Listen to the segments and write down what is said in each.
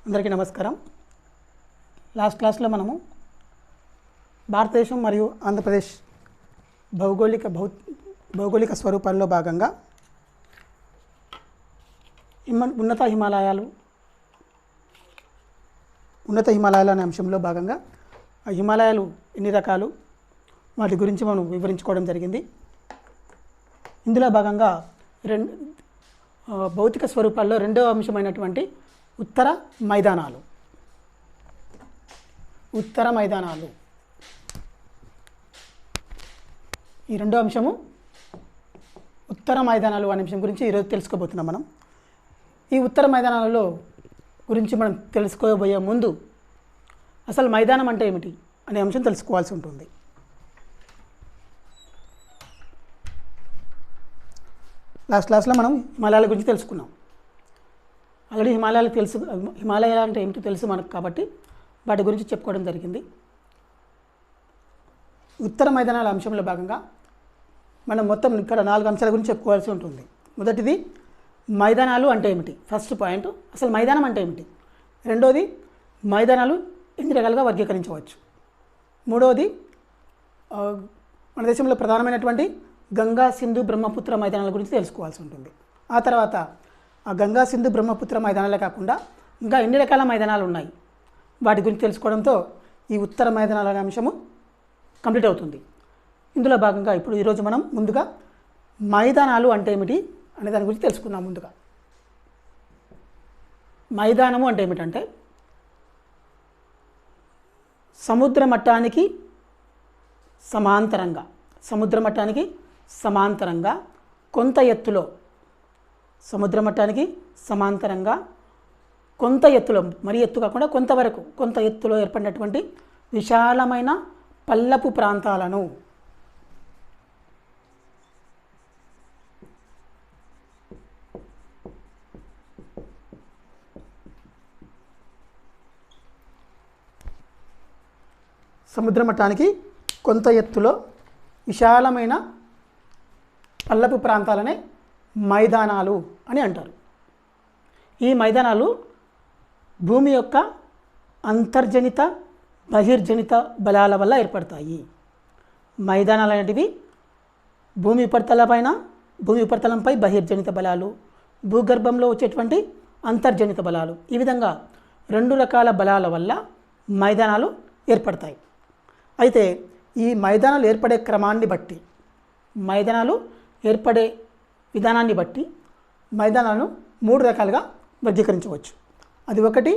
అందరికీ నమస్కారం. లాస్ట్ క్లాస్లో మనము భారతదేశం మరియు ఆంధ్రప్రదేశ్ భౌగోళిక స్వరూపాల్లో భాగంగా ఉన్నత హిమాలయాలు అనే అంశంలో భాగంగా ఆ హిమాలయాలు ఎన్ని రకాలు వాటి గురించి మనం వివరించుకోవడం జరిగింది. ఇందులో భాగంగా భౌతిక స్వరూపాల్లో రెండవ అంశమైనటువంటి ఉత్తర మైదానాలు ఈ రెండో అంశము ఉత్తర మైదానాలు అనే అంశం గురించి ఈరోజు తెలుసుకోబోతున్నాం. మనం ఈ ఉత్తర మైదానాలలో గురించి మనం తెలుసుకోబోయే ముందు అసలు మైదానం అంటే ఏమిటి అనే అంశం తెలుసుకోవాల్సి ఉంటుంది. లాస్ట్ క్లాస్లో మనం హిమాలయాల గురించి తెలుసుకున్నాం. ఆల్రెడీ హిమాలయాలు అంటే ఏమిటో తెలుసు మనకు, కాబట్టి వాటి గురించి చెప్పుకోవడం జరిగింది. ఉత్తర మైదానాల అంశంలో భాగంగా మనం మొత్తం ఇక్కడ 4 అంశాల గురించి చెప్పుకోవాల్సి ఉంటుంది. మొదటిది మైదానాలు అంటే ఏమిటి, ఫస్ట్ పాయింట్ అసలు మైదానం అంటే ఏమిటి. రెండోది మైదానాలు ఎన్ని రకాలుగా వర్గీకరించవచ్చు. మూడవది మన దేశంలో ప్రధానమైనటువంటి గంగా, సింధు, బ్రహ్మపుత్ర మైదానాల గురించి తెలుసుకోవాల్సి ఉంటుంది. ఆ తర్వాత ఆ గంగా, సింధు, బ్రహ్మపుత్ర మైదానాలే కాకుండా ఇంకా ఎన్ని రకాల మైదానాలు ఉన్నాయి వాటి గురించి తెలుసుకోవడంతో ఈ ఉత్తర మైదానాల అనే అంశము కంప్లీట్ అవుతుంది. ఇందులో భాగంగా ఇప్పుడు ఈరోజు మనం ముందుగా మైదానాలు అంటే ఏమిటి అనే దాని గురించి తెలుసుకుందాం. ముందుగా మైదానము అంటే ఏమిటంటే సముద్ర మట్టానికి సమాంతరంగా కొంత ఎత్తులో కొంత ఎత్తులో, మరీ ఎత్తు కాకుండా కొంత ఎత్తులో ఏర్పడినటువంటి విశాలమైన పల్లపు ప్రాంతాలను సముద్ర మట్టానికి కొంత ఎత్తులో విశాలమైన పల్లపు ప్రాంతాలనే మైదానాలు అని అంటారు. ఈ మైదానాలు భూమి యొక్క అంతర్జనిత, బహిర్జనిత బలాల వల్ల ఏర్పడతాయి. మైదానాలు అనేటివి భూమి ఉపరితలంపై బహిర్జనిత బలాలు, భూగర్భంలో వచ్చేటువంటి అంతర్జనిత బలాలు, ఈ విధంగా 2 రకాల బలాల వల్ల మైదానాలు ఏర్పడతాయి. అయితే ఈ మైదానాలు ఏర్పడే క్రమాన్ని బట్టి, మైదానాలు ఏర్పడే విధానాన్ని బట్టి మైదానాలను 3 రకాలుగా వర్గీకరించవచ్చు. అది ఒకటి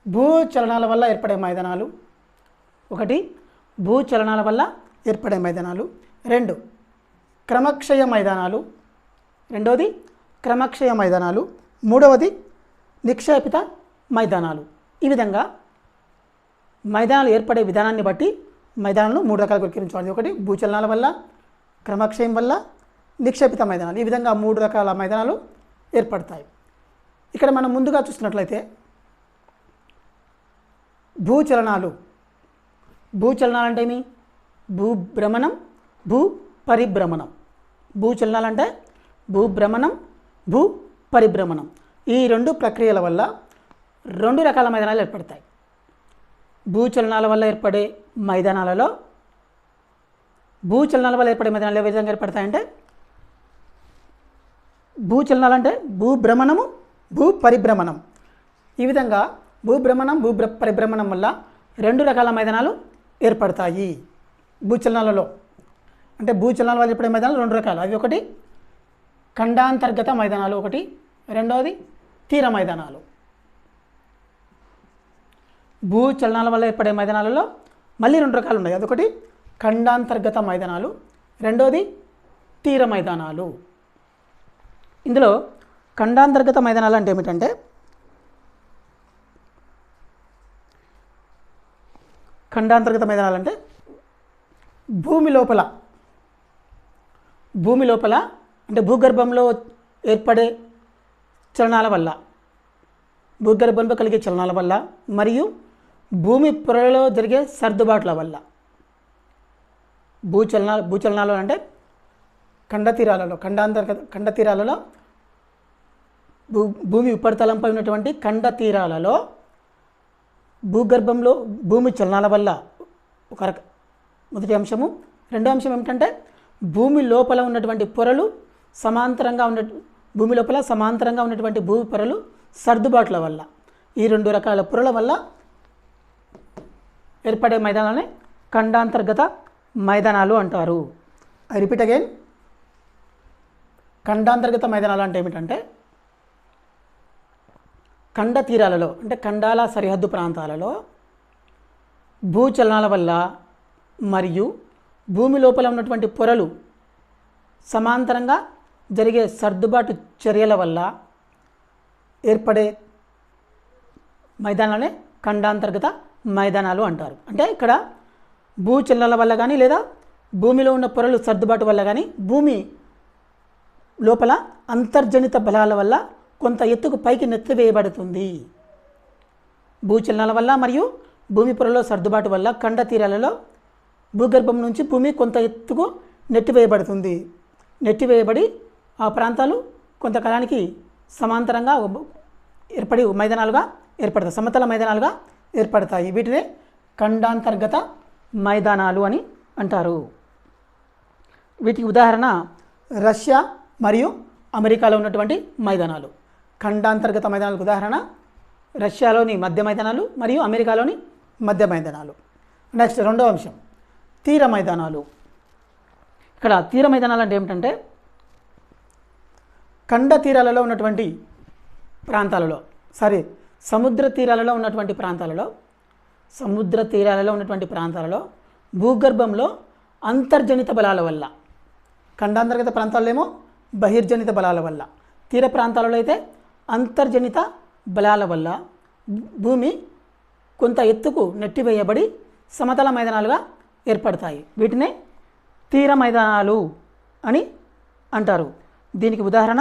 భూచలనాల వల్ల ఏర్పడే మైదానాలు, రెండు క్రమక్షయ మైదానాలు, మూడవది నిక్షేపిత మైదానాలు. ఈ విధంగా మైదానాలు ఏర్పడే విధానాన్ని బట్టి మైదానాలను 3 రకాలుగా వర్గీకరించాలి. ఒకటి భూచలనాల వల్ల, క్రమక్షయం వల్ల, నిక్షేపిత మైదానాలు. ఈ విధంగా 3 రకాల మైదానాలు ఏర్పడతాయి. ఇక్కడ మనం ముందుగా చూస్తున్నట్లయితే భూచలనాలు అంటే ఏమి? భూభ్రమణం, భూపరిభ్రమణం. భూచలనాలు అంటే భూభ్రమణం, భూపరిభ్రమణం. ఈ 2 ప్రక్రియల వల్ల 2 రకాల మైదానాలు ఏర్పడతాయి. భూచలనాల వల్ల ఏర్పడే మైదానాలలో ఏ విధంగా ఏర్పడతాయంటే, భూచలనాలు అంటే భూభ్రమణము, భూపరిభ్రమణం. ఈ విధంగా భూభ్రమణం, భూపరిభ్రమణం వల్ల 2 రకాల మైదానాలు ఏర్పడతాయి భూచలనాలలో. అంటే భూచలనాల వల్ల ఏర్పడే మైదానాలు 2 రకాలు. అవి ఒకటి ఖండాంతర్గత మైదానాలు, రెండవది తీర మైదానాలు. భూచలనాల వల్ల ఏర్పడే మైదానాలలో మళ్ళీ 2 రకాలు ఉన్నాయి. అదొకటి ఖండాంతర్గత మైదానాలు, రెండోది తీర మైదానాలు. ఇందులో ఖండాంతర్గత మైదానాలు అంటే ఏమిటంటే, భూమి లోపల అంటే భూగర్భంలో ఏర్పడే చలనాల వల్ల, భూగర్భంలో కలిగే చలనాల వల్ల మరియు భూమి పొరలో జరిగే సర్దుబాట్ల వల్ల. భూచలనాలు అంటే ఖండ తీరాలలో భూమి ఉపరితలంపై ఉన్నటువంటి ఖండ తీరాలలో భూగర్భంలో భూమి చలనాల వల్ల ఒక మొదటి అంశము. రెండో అంశం ఏమిటంటే భూమి లోపల ఉన్నటువంటి పొరలు భూమి లోపల సమాంతరంగా ఉన్నటువంటి భూమి పొరలు సర్దుబాట్ల వల్ల, ఈ రెండు రకాల పొరల వల్ల ఏర్పడే మైదానాలనే ఖండాంతర్గత మైదానాలు అంటారు. ఐ రిపీట్ అగైన్, ఖండాంతర్గత మైదానాలు అంటే ఏమిటంటే ఖండ తీరాలలో అంటే ఖండాల సరిహద్దు ప్రాంతాలలో భూచలనాల వల్ల మరియు భూమి లోపల ఉన్నటువంటి పొరలు సమాంతరంగా జరిగే సర్దుబాటు చర్యల వల్ల ఏర్పడే మైదానాలనే ఖండాంతర్గత మైదానాలు అంటారు. అంటే ఇక్కడ భూచలనాల వల్ల కానీ లేదా భూమిలో ఉన్న పొరలు సర్దుబాటు వల్ల కానీ భూమి లోపల అంతర్జనిత బలాల వల్ల కొంత ఎత్తుకు పైకి నెత్తివేయబడుతుంది. భూచలనాల వల్ల మరియు భూమి పొరలో సర్దుబాటు వల్ల ఖండ తీరాలలో భూగర్భం నుంచి భూమి కొంత ఎత్తుకు నెట్టివేయబడి ఆ ప్రాంతాలు కొంతకాలానికి సమాంతరంగా ఏర్పడి మైదానాలుగా ఏర్పడతాయి, సమతల మైదానాలుగా ఏర్పడతాయి. వీటినే ఖండాంతర్గత మైదానాలు అని అంటారు. వీటికి ఉదాహరణ రష్యా మరియు అమెరికాలో ఉన్నటువంటి మైదానాలు. ఖండాంతర్గత మైదానాలకు ఉదాహరణ రష్యాలోని మధ్య మైదానాలు మరియు అమెరికాలోని మధ్య మైదానాలు. నెక్స్ట్ రెండవ అంశం తీర మైదానాలు. ఇక్కడ తీర మైదానాలు అంటే ఏమిటంటే ఖండ తీరాలలో ఉన్నటువంటి ప్రాంతాలలో సముద్ర తీరాలలో ఉన్నటువంటి ప్రాంతాలలో భూగర్భంలో అంతర్జనిత బలాల వల్ల, ఖండాంతర్గత ప్రాంతాల్లో ఏమో బహిర్జనిత బలాల వల్ల, తీర ప్రాంతాలలో అయితే అంతర్జనిత బలాల వల్ల భూమి కొంత ఎత్తుకు నెట్టివేయబడి సమతల మైదానాలుగా ఏర్పడతాయి. వీటినే తీర మైదానాలు అని అంటారు. దీనికి ఉదాహరణ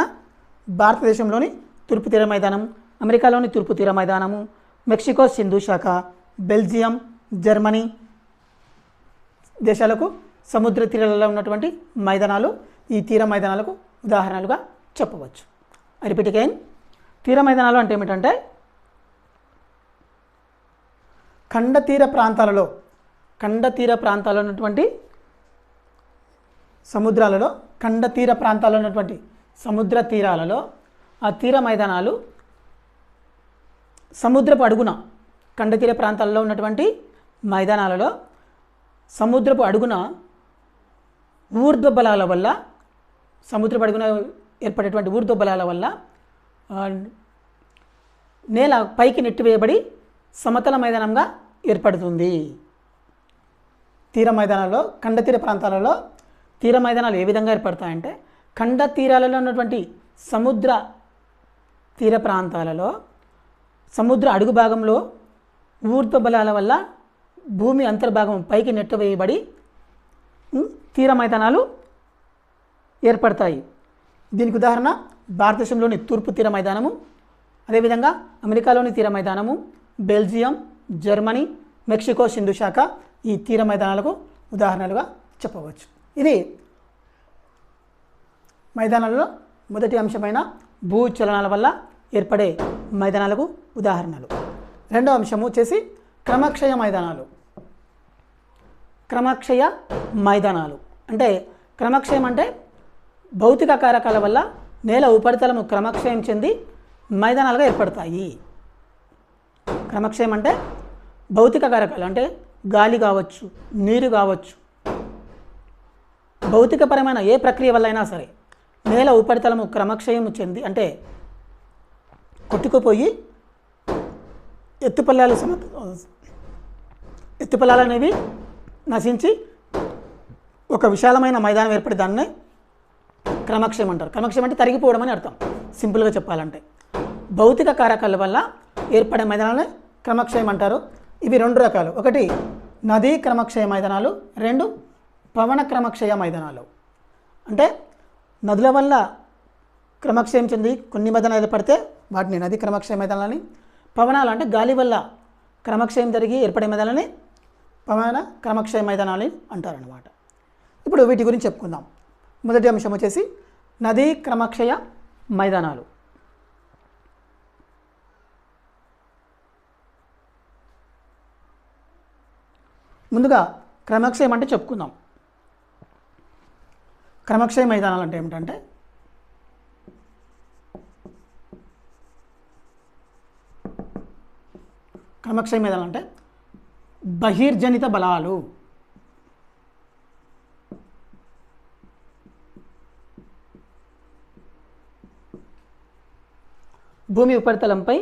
భారతదేశంలోని తూర్పు తీర మైదానం, అమెరికాలోని తూర్పు తీర మైదానము, మెక్సికో సింధు శాఖ, బెల్జియం, జర్మనీ దేశాలకు సముద్ర తీరాలలో ఉన్నటువంటి మైదానాలు ఈ తీర మైదానాలకు ఉదాహరణలుగా చెప్పవచ్చు. రిపీట్ అగైన్, తీర మైదానాలు అంటే ఏమిటంటే ఖండ తీర ప్రాంతాలలో ఉన్నటువంటి సముద్రాలలో ఖండ తీర ప్రాంతాల్లో ఉన్నటువంటి సముద్ర తీరాలలో ఆ తీర మైదానాలు సముద్రపు అడుగున, ఖండ తీర ప్రాంతాల్లో ఉన్నటువంటి మైదానాలలో సముద్రపు అడుగున ఊర్ధ్వ బలాల వల్ల, సముద్రపు అడుగున ఏర్పడేటువంటి ఊర్ధ్వ బలాల వల్ల నేల పైకి నెట్టివేయబడి సమతల మైదానంగా ఏర్పడుతుంది. తీర మైదానాల్లో ఖండ తీర ప్రాంతాలలో తీర మైదానాలు ఏ విధంగా ఏర్పడతాయంటే ఖండ తీరాలలో ఉన్నటువంటి సముద్ర తీర ప్రాంతాలలో సముద్ర అడుగు భాగంలో ఊర్ధ్వ బలాల వల్ల భూమి అంతర్భాగం పైకి నెట్టవేయబడి తీర మైదానాలు ఏర్పడతాయి. దీనికి ఉదాహరణ భారతదేశంలోని తూర్పు తీర మైదానము, అదేవిధంగా అమెరికాలోని తీర మైదానము, బెల్జియం, జర్మనీ, మెక్సికో సింధు శాఖ ఈ తీర మైదానాలకు ఉదాహరణలుగా చెప్పవచ్చు. ఇది మైదానాలలో మొదటి అంశమైన భూచలనాల వల్ల ఏర్పడే మైదానాలకు ఉదాహరణలు. రెండో అంశం వచ్చేసి క్రమక్షయ మైదానాలు. క్రమక్షయ మైదానాలు అంటే క్రమక్షయం అంటే భౌతిక కారకాల వల్ల నేల ఉపరితలము క్రమక్షయం చెంది మైదానాలుగా ఏర్పడతాయి. క్రమక్షయం అంటే భౌతిక కారకాలు అంటే గాలి కావచ్చు, నీరు కావచ్చు, భౌతికపరమైన ఏ ప్రక్రియ వల్ల అయినా సరే నేల ఉపరితలము క్రమక్షయం చెంది అంటే కొట్టుకుపోయి ఎత్తుపల్లాలు అనేవి నశించి ఒక విశాలమైన మైదానం ఏర్పడి దాన్నే క్రమక్షయం అంటారు. క్రమక్షయం అంటే తరిగిపోవడం అని అర్థం సింపుల్గా చెప్పాలంటే. భౌతిక కారకాల వల్ల ఏర్పడే మైదానాలనే క్రమక్షయం అంటారు. ఇవి రెండు రకాలు, ఒకటి నదీ క్రమక్షయ మైదానాలు, రెండు పవన క్రమక్షయ మైదానాలు. అంటే నదుల వల్ల క్రమక్షయం చెంది కొన్ని మైదానాలు ఏర్పడితే వాటిని నదీ క్రమక్షయ మైదానాలని, పవనాలు అంటే గాలి వల్ల క్రమక్షయం జరిగి ఏర్పడే మైదానాలని పవన క్రమక్షయ మైదానాలని అంటారన్నమాట. ఇప్పుడు వీటి గురించి చెప్పుకుందాం. మొదటి అంశం వచ్చేసి నదీ క్రమక్షయ మైదానాలు. ముందుగా క్రమక్షయం అంటే చెప్పుకుందాం. క్రమక్షయ మైదానాలు అంటే ఏమిటంటే క్రమక్షయ మైదానాలు అంటే బహిర్జనిత బలాలు, భూమి ఉపరితలంపై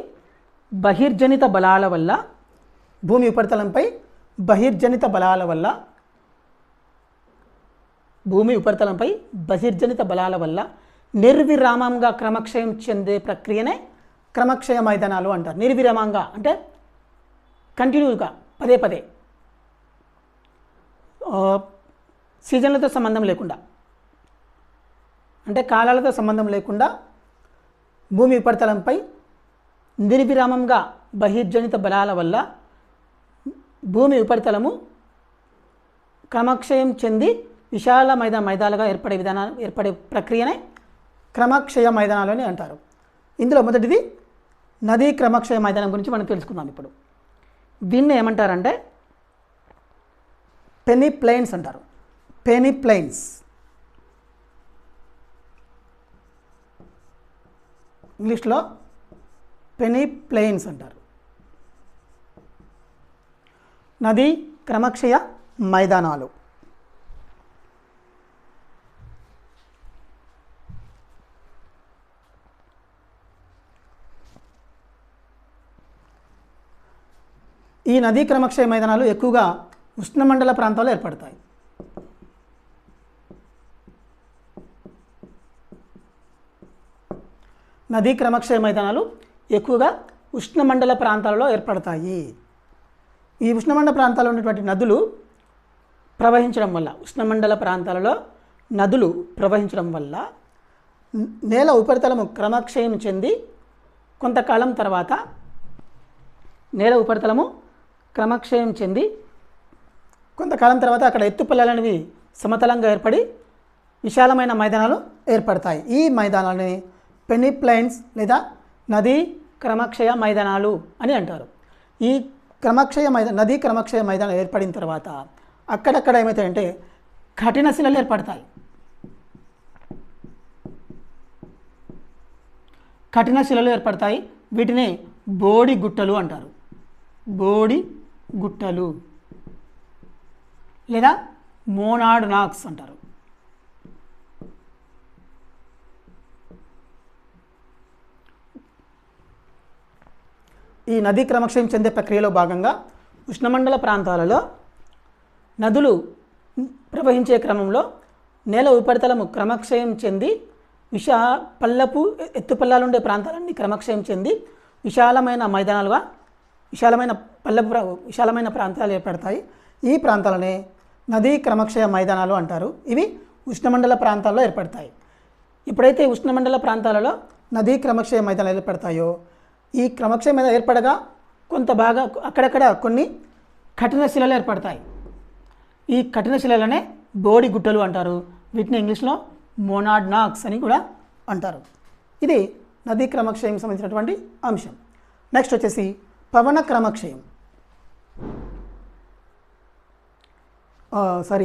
బహిర్జనిత బలాల వల్ల భూమి ఉపరితలంపై బహిర్జనిత బలాల వల్ల భూమి ఉపరితలంపై బహిర్జనిత బలాల వల్ల నిర్విరామంగా క్రమక్షయం చెందే ప్రక్రియనే క్రమక్షయ మైదానాలు అంటారు. నిర్విరామంగా అంటే కంటిన్యూగా పదే పదే సీజన్లతో సంబంధం లేకుండా, అంటే కాలాలతో సంబంధం లేకుండా భూమి ఉపరితలంపై నిర్విరామంగా బహిర్జనిత బలాల వల్ల భూమి ఉపరితలము క్రమక్షయం చెంది విశాల మైదానాలుగా ఏర్పడే ప్రక్రియనే క్రమక్షయ మైదానాలు అని అంటారు. ఇందులో మొదటిది నదీ క్రమక్షయ మైదానం గురించి మనం తెలుసుకుందాం. ఇప్పుడు దీన్ని ఏమంటారంటే పెనిప్లైన్స్ అంటారు. పెనిప్లైన్స్, ఇంగ్లీష్లో పెనిప్లైన్స్ అంటారు. నదీ క్రమక్షయ మైదానాలు. ఈ నదీ క్రమక్షయ మైదానాలు ఎక్కువగా ఉష్ణమండల ప్రాంతాల్లో ఏర్పడతాయి. నదీ క్రమక్షయ మైదానాలు ఎక్కువగా ఉష్ణమండల ప్రాంతాలలో ఏర్పడతాయి. ఈ ఉష్ణమండల ప్రాంతాల్లో ఉన్నటువంటి నదులు ప్రవహించడం వల్ల, ఉష్ణమండల ప్రాంతాలలో నదులు ప్రవహించడం వల్ల నేల ఉపరితలము క్రమక్షయం చెంది కొంతకాలం తర్వాత నేల ఉపరితలము క్రమక్షయం చెంది కొంతకాలం తర్వాత అక్కడ ఎత్తుపల్లాలనేవి సమతలంగా ఏర్పడి విశాలమైన మైదానాలు ఏర్పడతాయి. ఈ మైదానాలని పెనిప్లైన్స్ లేదా నదీ క్రమక్షయ మైదానాలు అని అంటారు. ఈ నదీ క్రమక్షయ మైదానం ఏర్పడిన తర్వాత అక్కడక్కడ ఏమవుతాయంటే కఠిన శిలలు ఏర్పడతాయి. కఠిన శిలలు ఏర్పడతాయి. వీటిని బోడి గుట్టలు అంటారు. బోడి గుట్టలు లేదా మోనాడ్ నాక్స్ అంటారు. ఈ నదీ క్రమక్షయం చెందే ప్రక్రియలో భాగంగా ఉష్ణమండల ప్రాంతాలలో నదులు ప్రవహించే క్రమంలో నేల ఉపరితలము క్రమక్షయం చెంది ఎత్తుపల్లాలు ఉండే ప్రాంతాలన్నీ క్రమక్షయం చెంది విశాలమైన మైదానాలుగా విశాలమైన ప్రాంతాలు ఏర్పడతాయి. ఈ ప్రాంతాలనే నదీ క్రమక్షయ మైదానాలు అంటారు. ఇవి ఉష్ణమండల ప్రాంతాల్లో ఏర్పడతాయి. ఎప్పుడైతే ఉష్ణమండల ప్రాంతాలలో నదీ క్రమక్షయ మైదానాలు ఏర్పడతాయో ఈ క్రమక్షయ మైదానం ఏర్పడగా కొంత బాగా అక్కడక్కడ కొన్ని కఠిన శిలలు ఏర్పడతాయి. ఈ కఠిన శిలలనే బోడి గుట్టలు అంటారు. వీటిని ఇంగ్లీష్లో మోనాడ్ నాక్స్ అని కూడా అంటారు. ఇది నదీ క్రమక్షయం సంబంధించినటువంటి అంశం. నెక్స్ట్ వచ్చేసి పవన క్రమక్షయం.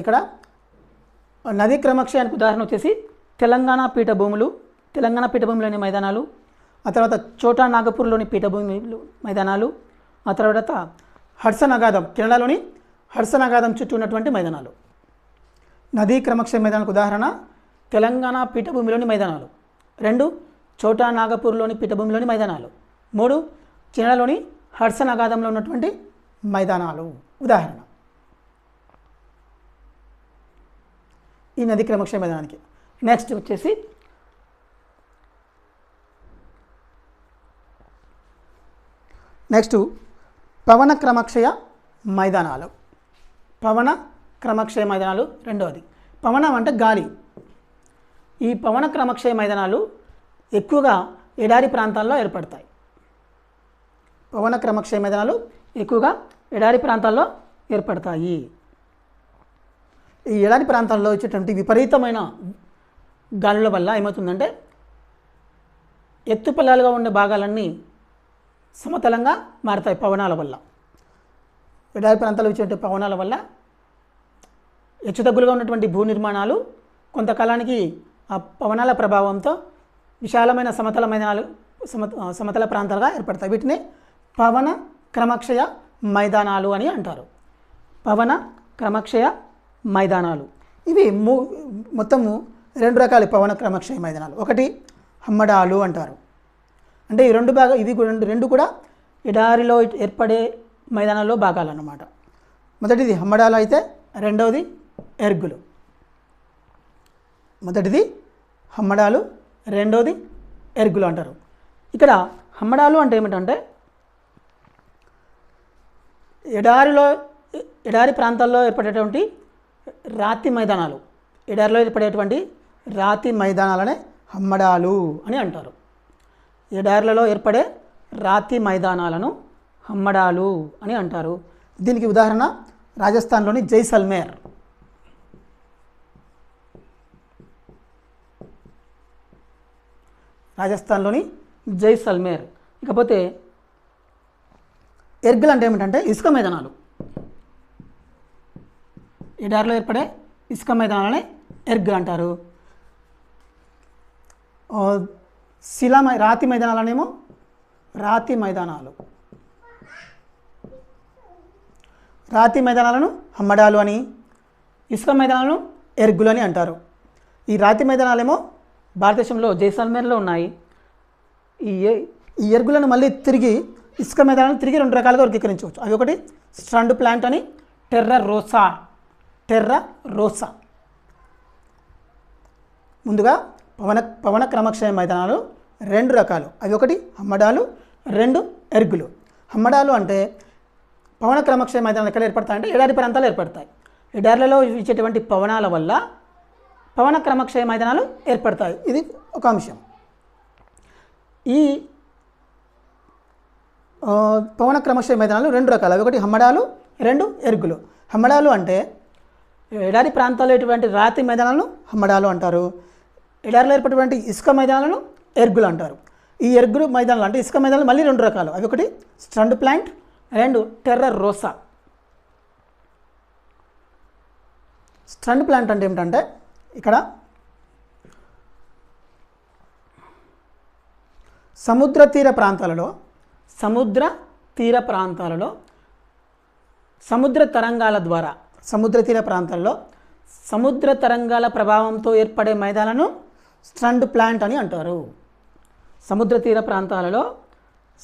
ఇక్కడ నదీ క్రమక్షయానికి ఉదాహరణ వచ్చేసి తెలంగాణ పీఠభూమిలోని మైదానాలు, ఆ తర్వాత చోటా నాగపూర్లోని పీఠభూమి మైదానాలు, ఆ తర్వాత హడ్సన్ అగాధం, కెనడాలోని హడ్సన్ అగాధం చుట్టూ ఉన్నటువంటి మైదానాలు. నదీ క్రమక్షయ మైదానాలకు ఉదాహరణ తెలంగాణ పీఠభూమిలోని మైదానాలు, 2 చోటా నాగపూర్లోని పీఠభూమిలోని మైదానాలు, 3 కెనడాలోని హడ్సన్ అగాధంలో ఉన్నటువంటి మైదానాలు ఉదాహరణ ఈ నదీ క్రమక్షయ మైదానానికి. నెక్స్ట్ వచ్చేసి పవన క్రమక్షయ మైదానాలు. పవన క్రమక్షయ మైదానాలు రెండవది. పవనం అంటే గాలి. ఈ పవన క్రమక్షయ మైదానాలు ఎక్కువగా ఎడారి ప్రాంతాల్లో ఏర్పడతాయి. పవన క్రమక్షయ మైదానాలు ఎక్కువగా ఎడారి ప్రాంతాల్లో ఏర్పడతాయి. ఈ ఎడారి ప్రాంతాల్లో వచ్చేటువంటి విపరీతమైన గాలుల వల్ల ఏమవుతుందంటే ఎత్తుపల్లాలుగా ఉండే భాగాలన్నీ సమతలంగా మారుతాయి. పవనాల వల్ల, ఎడారి ప్రాంతాల్లో వచ్చే పవనాల వల్ల హెచ్చుతగ్గులుగా ఉన్నటువంటి భూ నిర్మాణాలు కొంతకాలానికి ఆ పవనాల ప్రభావంతో విశాలమైన సమతల మైదానాలు సమతల ప్రాంతాలుగా ఏర్పడతాయి. వీటిని పవన క్రమక్షయ మైదానాలు అని అంటారు. పవన క్రమక్షయ మైదానాలు ఇవి మొత్తము 2 రకాల పవన క్రమక్షయ మైదానాలు. ఒకటి హమ్మడాలు అంటారు. అంటే ఈ రెండు కూడా ఎడారిలో ఏర్పడే మైదానాల్లో భాగాలు అన్నమాట. మొదటిది హమ్మడాలు అయితే రెండవది ఎర్గులు. మొదటిది హమ్మడాలు, రెండవది ఎర్గులు అంటారు. ఇక్కడ హమ్మడాలు అంటే ఏమిటంటే ఎడారి ప్రాంతాల్లో ఏర్పడేటువంటి రాతి మైదానాలు, ఎడారిలో ఏర్పడేటువంటి రాతి మైదానాలనే హమ్మడాలు అని అంటారు. ఎడారులలో ఏర్పడే రాతి మైదానాలను హమ్మడాలు అని అంటారు. దీనికి ఉదాహరణ రాజస్థాన్లోని జైసల్మేర్. రాజస్థాన్లోని జైసల్మేర్. ఇకపోతే ఎర్గులు అంటే ఏమిటంటే ఇసుక మైదానాలు. ఎడారిలో ఏర్పడే ఇసుక మైదానాలనే ఎర్గులు అంటారు. రాతి మైదానాలనేమో రాతి మైదానాలు. రాతి మైదానాలను హమ్మడాలు అని, ఇసుక మైదానాలను ఎర్గులు అని అంటారు. ఈ రాతి మైదానాలేమో భారతదేశంలో జైసల్మేర్లో ఉన్నాయి. ఈ ఎర్గులను మళ్ళీ తిరిగి ఇసుక మైదానాలను తిరిగి 2 రకాలుగా వర్గీకరించవచ్చు. అవి ఒకటి స్ట్రండ్ ప్లాంట్ అని, టెర్రా రోసా. ముందుగా పవన క్రమక్షయ మైదానాలు 2 రకాలు. అవి ఒకటి హమ్మడాలు, 2 ఎర్గులు. హమ్మడాలు అంటే పవన క్రమక్షయ మైదానాలు ఎక్కడ ఏర్పడతాయంటే ఎడారి ప్రాంతాలు ఏర్పడతాయి. ఎడార్లలో ఇచ్చేటువంటి పవనాల వల్ల పవన క్రమక్షయ మైదానాలు ఏర్పడతాయి. ఇది ఒక అంశం. ఈ పవన క్రమక్షయ మైదానాలు 2 రకాలు. అవి ఒకటి హమ్మడాలు, 2 ఎర్గులు. హమ్మడాలు అంటే ఎడారి ప్రాంతాల్లో ఎటువంటి రాతి మైదానాలను హమ్మడాలు అంటారు. ఎడారిలో ఏర్పడేటువంటి ఇసుక మైదానాలను ఎర్గులు అంటారు. ఈ ఎర్గులు మైదానాలు అంటే ఇసుక మైదానాలు మళ్ళీ 2 రకాలు. అవి ఒకటి స్ట్రండ్ ప్లాంట్, 2 టెర్రా రోసా. స్ట్రండ్ ప్లాంట్ అంటే ఏమిటంటే ఇక్కడ సముద్ర తీర ప్రాంతాలలో సముద్ర తరంగాల ద్వారా సముద్ర తీర ప్రాంతాల్లో సముద్ర తరంగాల ప్రభావంతో ఏర్పడే మైదానాలను స్ట్రండ్ ప్లాంట్ అని అంటారు. సముద్ర తీర ప్రాంతాలలో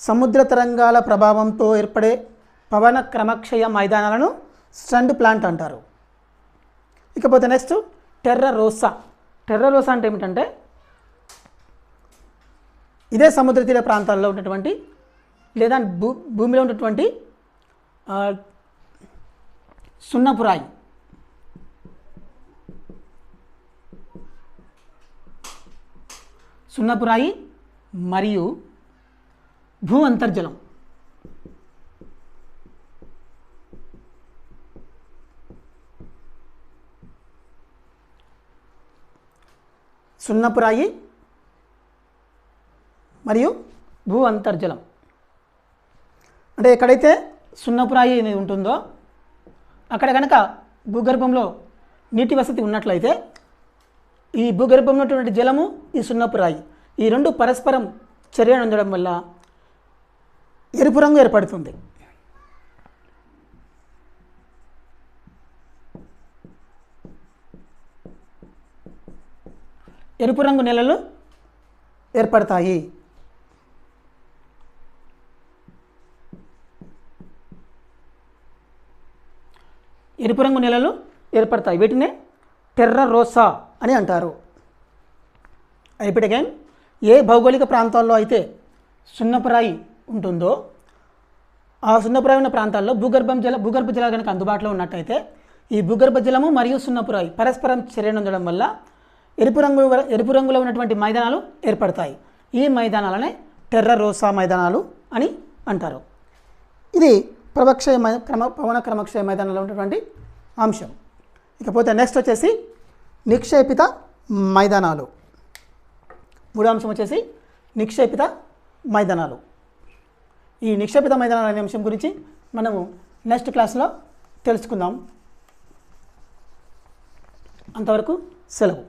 సముద్ర తరంగాల ప్రభావంతో ఏర్పడే పవన క్రమక్షయ మైదానాలను స్ట్రండ్ ప్లాంట్ అంటారు. ఇకపోతే నెక్స్ట్ టెర్రా రోసా అంటే ఏమిటంటే ఇదే సముద్ర తీర ప్రాంతాల్లో ఉన్నటువంటి లేదా భూమిలో ఉన్నటువంటి సున్నపురాయి. సున్నపురాయి మరియు భూ అంతర్జలం. సున్నపురాయి మరియు భూ అంతర్జలం అంటే ఎక్కడైతే సున్నపురాయి అనేది ఉంటుందో అక్కడ కనుక భూగర్భంలో నీటి వసతి ఉన్నట్లయితే ఈ భూగర్భంలో ఉన్నటువంటి జలము, ఈ సున్నపురాయి ఈ 2 పరస్పరం చర్య ఉండడం వల్ల ఎరుపు రంగు ఏర్పడుతుంది. ఎరుపు రంగు నెలలు ఏర్పడతాయి. ఎరుపు రంగు నెలలు ఏర్పడతాయి. వీటినే టెర్రా రోసా అని అంటారు. రిపీట్ అగైన్, ఏ భౌగోళిక ప్రాంతాల్లో అయితే సున్నపురాయి ఉంటుందో ఆ సున్నపురాయి ఉన్న ప్రాంతాల్లో భూగర్భ జలాలు కనుక అందుబాటులో ఉన్నట్టయితే ఈ భూగర్భ జలము మరియు సున్నపురాయి పరస్పరం చర్యనొందడం వల్ల ఎరుపు రంగులో ఉన్నటువంటి మైదానాలు ఏర్పడతాయి. ఈ మైదానాలనే టెర్రా రోసా మైదానాలు అని అంటారు. ఇది పవన క్రమక్షయ మైదానంలో ఉన్నటువంటి అంశం. ఇకపోతే నెక్స్ట్ వచ్చేసి నిక్షేపిత మైదానాలు. 3వ అంశం వచ్చేసి నిక్షేపిత మైదానాలు. ఈ నిక్షేపిత మైదానాలు అనే అంశం గురించి మనము నెక్స్ట్ క్లాస్లో తెలుసుకుందాం. అంతవరకు సెలవు.